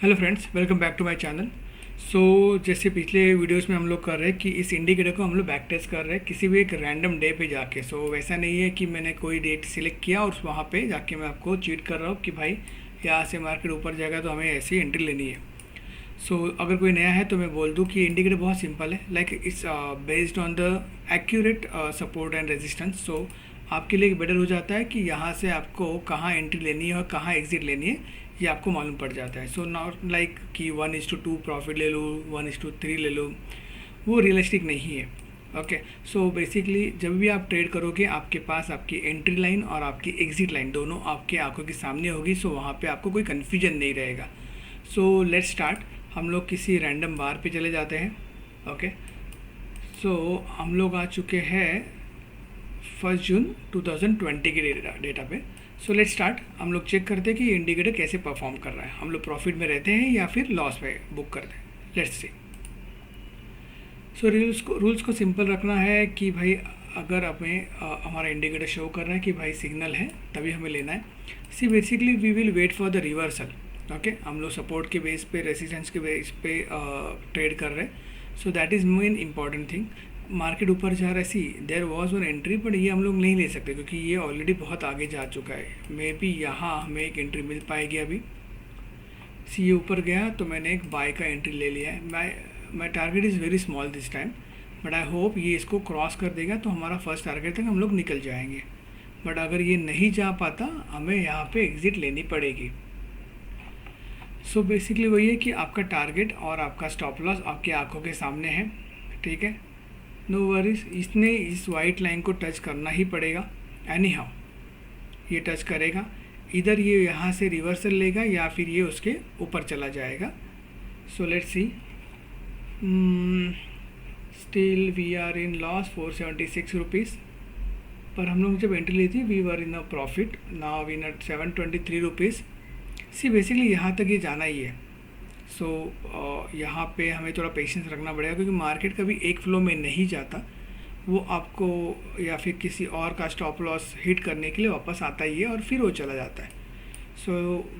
Hello friends, welcome back to my channel. जैसे पिछले videos में हम लोग कर रहे हैं कि इस इंडिकेटर को हम लोग बैक टेस्ट कर रहे हैं किसी भी एक रैंडम डे पे जाके। वैसा नहीं है कि मैंने कोई डेट सिलेक्ट किया और वहाँ पे जाके मैं आपको चीट कर रहा हूँ कि भाई यहाँ से मार्केट ऊपर जाएगा तो हमें ऐसी एंट्री लेनी है। अगर कोई नया है तो मैं बोल दूँ कि इंडिकेटर बहुत सिंपल है, like it's based on the accurate support and resistance. आपके लिए बेटर हो जाता है कि यहाँ से आपको कहाँ एंट्री लेनी है और कहाँ एग्जिट लेनी है, ये आपको मालूम पड़ जाता है। नॉट लाइक कि 1:2 प्रॉफिट ले लो, 1:3 ले लो, वो रियलिस्टिक नहीं है। ओके, बेसिकली जब भी आप ट्रेड करोगे आपके पास आपकी एंट्री लाइन और आपकी एग्जिट लाइन दोनों आपके आंखों के सामने होगी। वहाँ पे आपको कोई कन्फ्यूजन नहीं रहेगा। Let's start. हम लोग किसी रैंडम बार पे चले जाते हैं। ओके, हम लोग आ चुके हैं 1 जून 2020 के डेटा पे। Let's start. हम लोग चेक करते हैं कि ये इंडिकेटर कैसे परफॉर्म कर रहा है, हम लोग प्रॉफिट में रहते हैं या फिर लॉस में बुक करते हैं। Let's see. रूल्स को सिंपल रखना है कि भाई अगर हमें हमारा इंडिकेटर शो कर रहा है कि भाई सिग्नल है तभी हमें लेना है। Basically we will wait for the reversal. Okay, हम लोग सपोर्ट के बेस पे, रेसिस्टेंस के बेस पे ट्रेड कर रहे हैं। That is main important thing. Market ऊपर जा रहा है, there was one entry, but ये हम लोग नहीं ले सकते क्योंकि ये ऑलरेडी बहुत आगे जा चुका है। मे बी यहाँ हमें एक एंट्री मिल पाएगी अभी। ये ऊपर गया तो मैंने एक बाय का एंट्री ले लिया है। My target is very small this time, but I hope ये इसको क्रॉस कर देगा तो हमारा फर्स्ट टारगेट तक हम लोग निकल जाएंगे। बट अगर ये नहीं जा पाता हमें यहाँ पे एग्ज़िट लेनी पड़ेगी। बेसिकली वही है कि आपका टारगेट और आपका स्टॉप लॉस आपकी आंखों के सामने है। ठीक है, नो वरीज। इसने इस वाइट लाइन को टच करना ही पड़ेगा। एनी हाउ ये टच करेगा, इधर ये यहाँ से रिवर्सल लेगा या फिर ये उसके ऊपर चला जाएगा। Let's see. Still we are in loss 476 rupees, पर हम लोग जब एंट्री ली थी we were in a profit. Now we net 723 rupees. Basically यहाँ तक ये जाना ही है। यहाँ पे हमें थोड़ा पेशेंस रखना पड़ेगा क्योंकि मार्केट कभी एक फ्लो में नहीं जाता, वो आपको या फिर किसी और का स्टॉप लॉस हिट करने के लिए वापस आता ही है और फिर वो चला जाता है।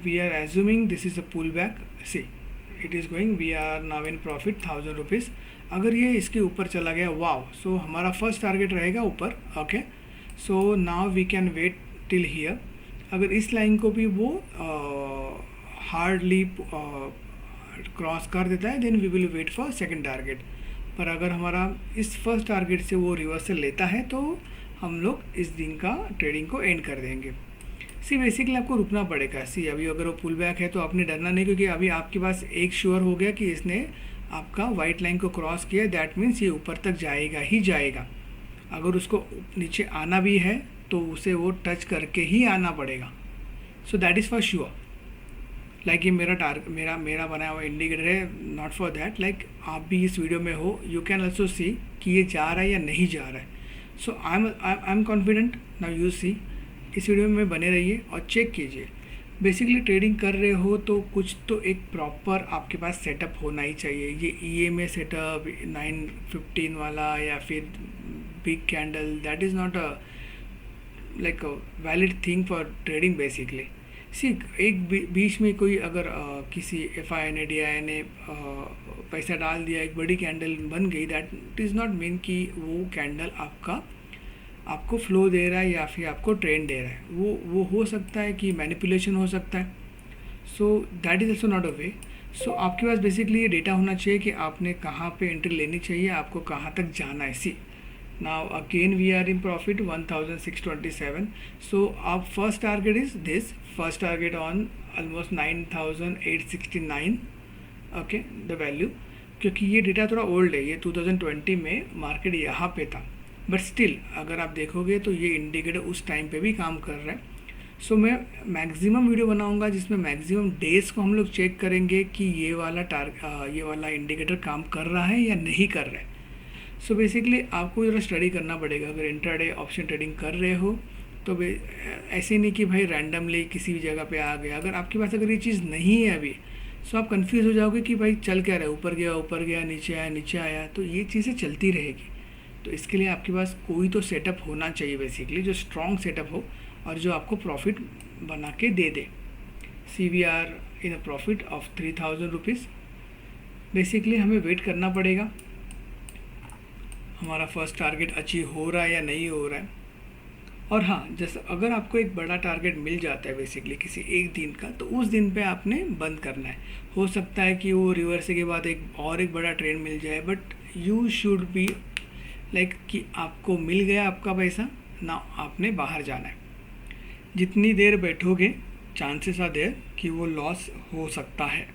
We are assuming this is a pull back. It is going, we are now in profit 1000 rupees. अगर ये इसके ऊपर चला गया, वाव, हमारा फर्स्ट टारगेट रहेगा ऊपर। Okay, now we can wait till here. अगर इस लाइन को भी वो हार्डली क्रॉस कर देता है then we will wait for second target. पर अगर हमारा इस फर्स्ट टारगेट से वो रिवर्सल लेता है तो हम लोग इस दिन का ट्रेडिंग को एंड कर देंगे। बेसिकली आपको रुकना पड़ेगा। अभी अगर वो पुल बैक है तो आपने डरना नहीं, क्योंकि अभी आपके पास एक श्योर हो गया कि इसने आपका वाइट लाइन को क्रॉस किया। दैट मीन्स ये ऊपर तक जाएगा ही जाएगा। अगर उसको नीचे आना भी है तो उसे वो टच करके ही आना पड़ेगा। That is for sure. Like ये मेरा बनाया हुआ इंडिकेटर है, नॉट फॉर दैट। लाइक आप भी इस वीडियो में हो, यू कैन ऑल्सो सी कि ये जा रहा है या नहीं जा रहा है। I am confident. Now you see. इस वीडियो में बने रहिए और चेक कीजिए। बेसिकली ट्रेडिंग कर रहे हो तो कुछ तो एक प्रॉपर आपके पास सेटअप होना ही चाहिए। ये EMA सेटअप 915 वाला या फिर big candle, that is not a like a valid thing for trading. Basically एक बीच में कोई अगर किसी FI ने DI ने पैसा डाल दिया, एक बड़ी कैंडल बन गई, दैट इज़ नॉट मीन कि वो कैंडल आपको फ्लो दे रहा है या फिर आपको ट्रेंड दे रहा है। वो हो सकता है कि मैनिपुलेशन हो सकता है। That is also not a way. आपके पास बेसिकली ये डेटा होना चाहिए कि आपने कहाँ पे एंट्री लेनी चाहिए, आपको कहाँ तक जाना है। Now again we are in profit 1627. Our first target is this. First target on almost 9869. Okay, the value. क्योंकि ये डेटा थोड़ा ओल्ड है, ये 2020 में मार्केट यहाँ पे था, बट स्टिल अगर आप देखोगे तो ये इंडिकेटर उस टाइम पे भी काम कर रहा है। मैं मैक्सिमम वीडियो बनाऊंगा जिसमें मैक्सिमम डेज़ को हम लोग चेक करेंगे कि ये वाला इंडिकेटर काम कर रहा है या नहीं कर रहा है। बेसिकली आपको ज़रा स्टडी करना पड़ेगा। अगर इंट्राडे ऑप्शन ट्रेडिंग कर रहे हो तो ऐसे नहीं कि भाई रैंडमली किसी भी जगह पे आ गया। अगर आपके पास अगर ये चीज़ नहीं है अभी, आप कंफ्यूज हो जाओगे कि भाई चल क्या रहा है, ऊपर गया, नीचे आया, तो ये चीज़ें चलती रहेगी। तो इसके लिए आपके पास कोई तो सेटअप होना चाहिए बेसिकली, जो स्ट्रॉन्ग सेटअप हो और जो आपको प्रॉफिट बना के दे दे। CVR in a profit of 3000 rupees. Basically हमें वेट करना पड़ेगा हमारा फर्स्ट टारगेट अचीव हो रहा है या नहीं हो रहा है। और हाँ, जैसे अगर आपको एक बड़ा टारगेट मिल जाता है बेसिकली किसी एक दिन का, तो उस दिन पे आपने बंद करना है। हो सकता है कि वो रिवर्स के बाद एक बड़ा ट्रेंड मिल जाए, but you should be like कि आपको मिल गया आपका पैसा ना, आपने बाहर जाना है। जितनी देर बैठोगे चांसेस आर देयर कि वो लॉस हो सकता है।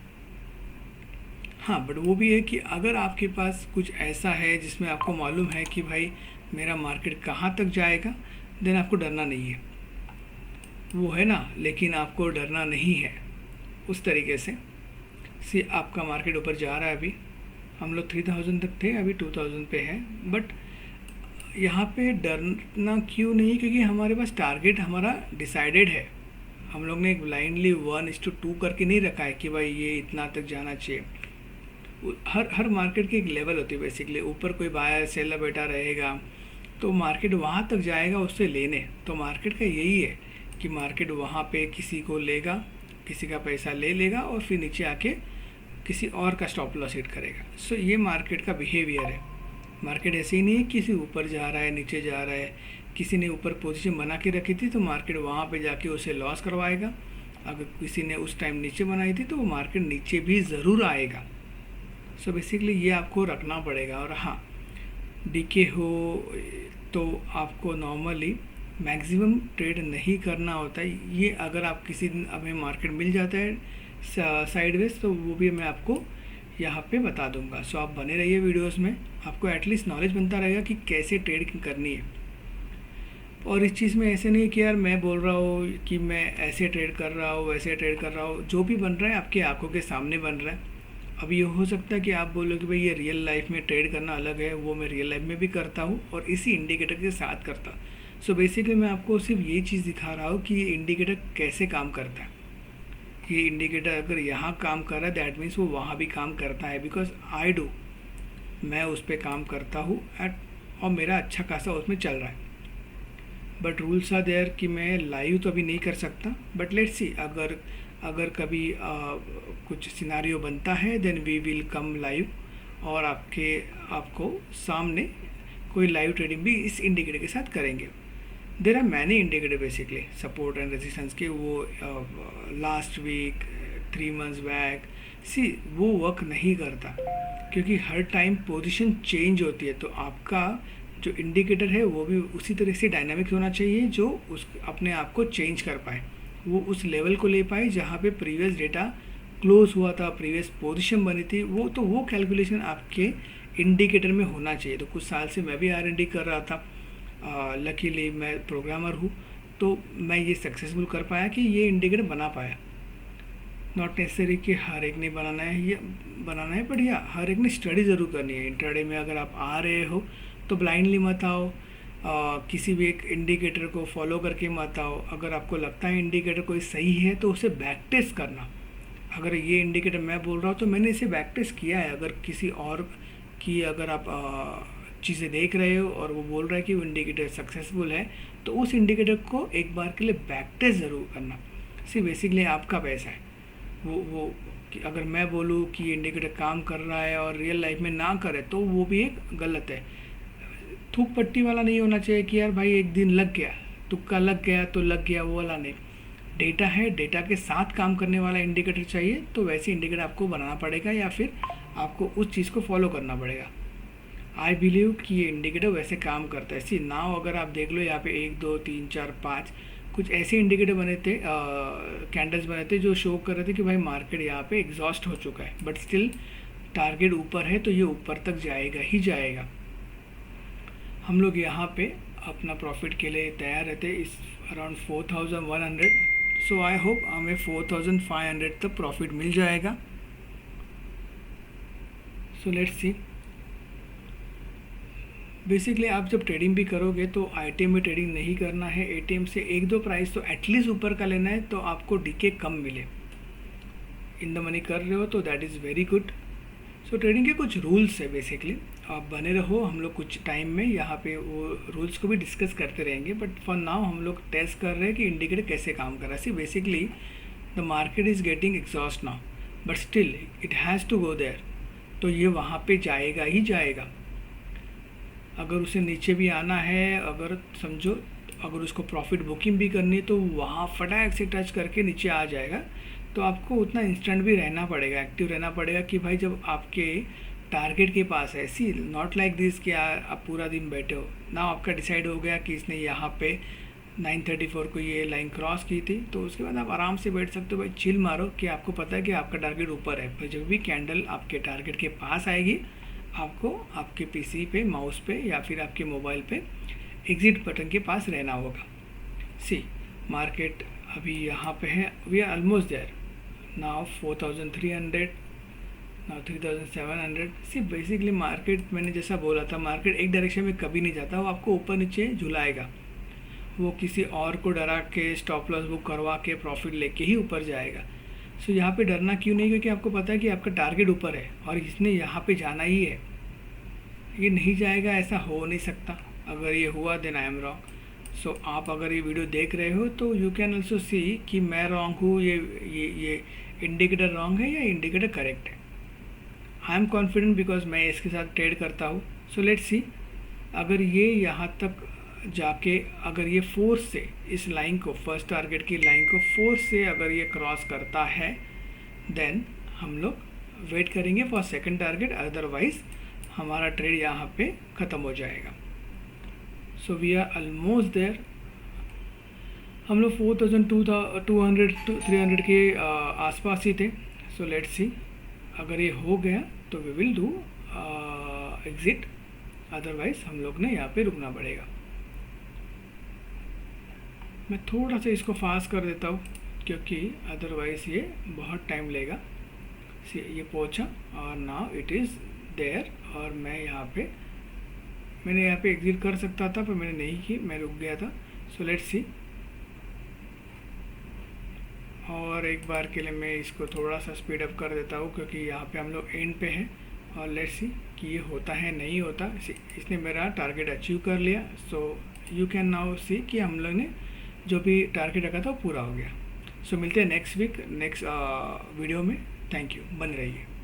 हाँ, बट वो भी है कि अगर आपके पास कुछ ऐसा है जिसमें आपको मालूम है कि भाई मेरा मार्केट कहाँ तक जाएगा, देन आपको डरना नहीं है। वो है ना, लेकिन आपको डरना नहीं है उस तरीके से आपका मार्केट ऊपर जा रहा है। अभी हम लोग 3000 तक थे, अभी 2000 पे है। बट यहाँ पे डरना क्यों नहीं, क्योंकि हमारे पास टारगेट हमारा डिसाइडेड है। हम लोग ने एक ब्लाइंडली 1:2 करके नहीं रखा है कि भाई ये इतना तक जाना चाहिए। हर मार्केट की एक लेवल होती है बेसिकली। ऊपर कोई बायर सेलर बैठा रहेगा तो मार्केट वहाँ तक जाएगा उससे लेने। तो मार्केट का यही है कि मार्केट वहाँ पे किसी को लेगा, किसी का पैसा ले लेगा और फिर नीचे आके किसी और का स्टॉप लॉस हिट करेगा। सो ये मार्केट का बिहेवियर है। मार्केट ऐसे ही नहीं है किसी ऊपर जा रहा है नीचे जा रहा है। किसी ने ऊपर पोजीशन बना के रखी थी तो मार्केट वहाँ पे जाके उसे लॉस करवाएगा। अगर किसी ने उस टाइम नीचे बनाई थी तो वो मार्केट नीचे भी ज़रूर आएगा। सो बेसिकली ये आपको रखना पड़ेगा। और हाँ, डीके हो तो आपको नॉर्मली मैक्सिमम ट्रेड नहीं करना होता है। ये अगर आप किसी दिन हमें मार्केट मिल जाता है साइडवेज, तो वो भी मैं आपको यहाँ पे बता दूंगा। सो आप बने रहिए वीडियोस में, आपको एटलीस्ट नॉलेज बनता रहेगा कि कैसे ट्रेड करनी है। और इस चीज़ में ऐसे नहीं कि यार मैं बोल रहा हूँ कि मैं ऐसे ट्रेड कर रहा हूँ वैसे ट्रेड कर रहा हूँ। जो भी बन रहा है आपकी आंखों के सामने बन रहा है। अब ये हो सकता है कि आप बोलो कि भाई ये रियल लाइफ में ट्रेड करना अलग है, वो मैं रियल लाइफ में भी करता हूँ और इसी इंडिकेटर के साथ करता। सो बेसिकली मैं आपको सिर्फ ये चीज़ दिखा रहा हूँ कि ये इंडिकेटर कैसे काम करता है। ये इंडिकेटर अगर यहाँ काम कर रहा है दैट मीन्स वो वहाँ भी काम करता है, बिकॉज आई डू, मैं उस पर काम करता हूँ और मेरा अच्छा खासा उसमें चल रहा है। बट रूल्स आर देयर कि मैं लाइव तो अभी नहीं कर सकता, बट लेट्स सी अगर कभी कुछ सिनारियो बनता है then we will come live और आपको सामने कोई लाइव ट्रेडिंग भी इस इंडिकेटर के साथ करेंगे। There are many indicator basically support and resistance के। वो लास्ट वीक 3 months बैक वो वर्क नहीं करता, क्योंकि हर टाइम पोजीशन चेंज होती है। तो आपका जो इंडिकेटर है वो भी उसी तरह से डायनामिक होना चाहिए जो उस अपने आप को चेंज कर पाए, वो उस लेवल को ले पाए जहाँ पे प्रीवियस डेटा क्लोज हुआ था, प्रीवियस पोजीशन बनी थी। वो कैलकुलेशन आपके इंडिकेटर में होना चाहिए। तो कुछ साल से मैं भी R&D कर रहा था। लकीली मैं प्रोग्रामर हूँ तो मैं ये सक्सेसफुल कर पाया कि ये इंडिकेटर बना पाया। नॉट नेसेसरी कि हर एक ने बनाना है, बट या हर एक ने स्टडी ज़रूर करनी है। इंट्राडे में अगर आप आ रहे हो तो ब्लाइंडली मत आओ, किसी भी एक इंडिकेटर को फॉलो करके मत आओ। अगर आपको लगता है इंडिकेटर कोई सही है तो उसे बैक टेस्ट करना। अगर ये इंडिकेटर मैं बोल रहा हूँ तो मैंने इसे बैक टेस्ट किया है। अगर किसी और की अगर आप चीज़ें देख रहे हो और वो बोल रहा है कि वो इंडिकेटर सक्सेसफुल है, तो उस इंडिकेटर को एक बार के लिए बैक टेस्ट ज़रूर करना। बेसिकली आपका पैसा है वो कि अगर मैं बोलूँ कि ये इंडिकेटर काम कर रहा है और रियल लाइफ में ना करे तो वो भी एक गलत है। थूक पट्टी वाला नहीं होना चाहिए कि यार भाई एक दिन लग गया, तुक्का लग गया तो लग गया, वो वाला नहीं। डेटा है, डेटा के साथ काम करने वाला इंडिकेटर चाहिए। तो वैसे इंडिकेटर आपको बनाना पड़ेगा या फिर आपको उस चीज़ को फॉलो करना पड़ेगा। आई बिलीव कि ये इंडिकेटर वैसे काम करता है। नाउ अगर आप देख लो यहाँ पे 1 2 3 4 5 कुछ ऐसे इंडिकेटर बने थे, कैंडल्स बने थे जो शो कर रहे थे कि भाई मार्केट यहाँ पे एग्जॉस्ट हो चुका है, बट स्टिल टारगेट ऊपर है तो ये ऊपर तक जाएगा ही जाएगा। हम लोग यहाँ पे अपना प्रॉफिट के लिए तैयार रहते इस अराउंड 4100। सो आई होप हमें 4500 तक प्रॉफिट मिल जाएगा। So let's see. बेसिकली आप जब ट्रेडिंग भी करोगे तो आईटीएम में ट्रेडिंग नहीं करना है। एटीएम से 1-2 प्राइस तो एटलीस्ट ऊपर का लेना है तो आपको डीके कम मिले। इन द मनी कर रहे हो तो that is very good. So trading के कुछ रूल्स है बेसिकली, आप बने रहो। हम लोग कुछ टाइम में यहाँ पे वो रूल्स को भी डिस्कस करते रहेंगे, बट फॉर नाउ हम लोग टेस्ट कर रहे हैं कि इंडिकेटर कैसे काम कर रहा है। Basically the market is getting exhaust now, but still it has to go there, तो ये वहाँ पे जाएगा ही जाएगा। अगर उसे नीचे भी आना है, अगर समझो अगर उसको प्रॉफिट बुकिंग भी करनी है तो वहाँ फटाक से टच करके नीचे आ जाएगा। तो आपको उतना इंस्टेंट भी रहना पड़ेगा, एक्टिव रहना पड़ेगा कि भाई जब आपके टारगेट के पास है, सी नॉट लाइक दिस कि आप पूरा दिन बैठे हो ना, आपका डिसाइड हो गया कि इसने यहाँ पे 9:34 को ये लाइन क्रॉस की थी, तो उसके बाद आप आराम से बैठ सकते हो, भाई चिल मारो कि आपको पता है कि आपका टारगेट ऊपर है। पर जब भी कैंडल आपके टारगेट के पास आएगी, आपको आपके पीसी पे, माउस पे या फिर आपके मोबाइल पे एग्जिट बटन के पास रहना होगा। सी मार्केट अभी यहाँ पे है, we are almost there now, 4300 now 3700। See basically market, मैंने जैसा बोला था, मार्केट एक डायरेक्शन में कभी नहीं जाता, वो आपको ऊपर नीचे झुलाएगा। वो किसी और को डरा के स्टॉप लॉस बुक करवा के प्रॉफिट लेके ही ऊपर जाएगा। सो यहाँ पे डरना क्यों नहीं, क्योंकि आपको पता है कि आपका टारगेट ऊपर है और इसने यहाँ पे जाना ही है। ये नहीं जाएगा, ऐसा हो नहीं सकता। अगर ये हुआ देन आई एम रॉन्ग। सो आप अगर ये वीडियो देख रहे हो तो यू कैन ऑल्सो सी कि मैं रॉन्ग हूँ, ये इंडिकेटर रॉन्ग है या इंडिकेटर करेक्ट है। आई एम कॉन्फिडेंट बिकॉज मैं इसके साथ ट्रेड करता हूँ। सो लेट्स सी, अगर ये यहाँ तक जाके अगर ये फोर्स से इस लाइन को, फर्स्ट टारगेट की लाइन को फोर्स से अगर ये क्रॉस करता है, देन हम लोग वेट करेंगे फॉर सेकंड टारगेट, अदरवाइज हमारा ट्रेड यहाँ पे ख़त्म हो जाएगा। So we are almost there. हम लोग 4200 300 के आसपास ही थे। सो लेट्स सी, अगर ये हो गया तो we will do exit, otherwise हम लोग ने यहाँ पे रुकना पड़ेगा। मैं थोड़ा सा इसको फास्ट कर देता हूँ क्योंकि अदरवाइज़ ये बहुत टाइम लेगा। ये पहुँचा और नाउ इट इज़ देयर, और मैंने यहाँ पे एग्जिट कर सकता था पर मैंने नहीं की, मैं रुक गया था। सो लेट्स सी, और एक बार के लिए मैं इसको थोड़ा सा स्पीड अप कर देता हूँ क्योंकि यहाँ पे हम लोग एंड पे हैं। और लेट्स सी कि ये होता है नहीं होता। इसने मेरा टारगेट अचीव कर लिया। So you can now see कि हम लोग ने जो भी टारगेट रखा था वो पूरा हो गया। सो मिलते हैं नेक्स्ट वीक नेक्स्ट वीडियो में। थैंक यू, बने रहिए।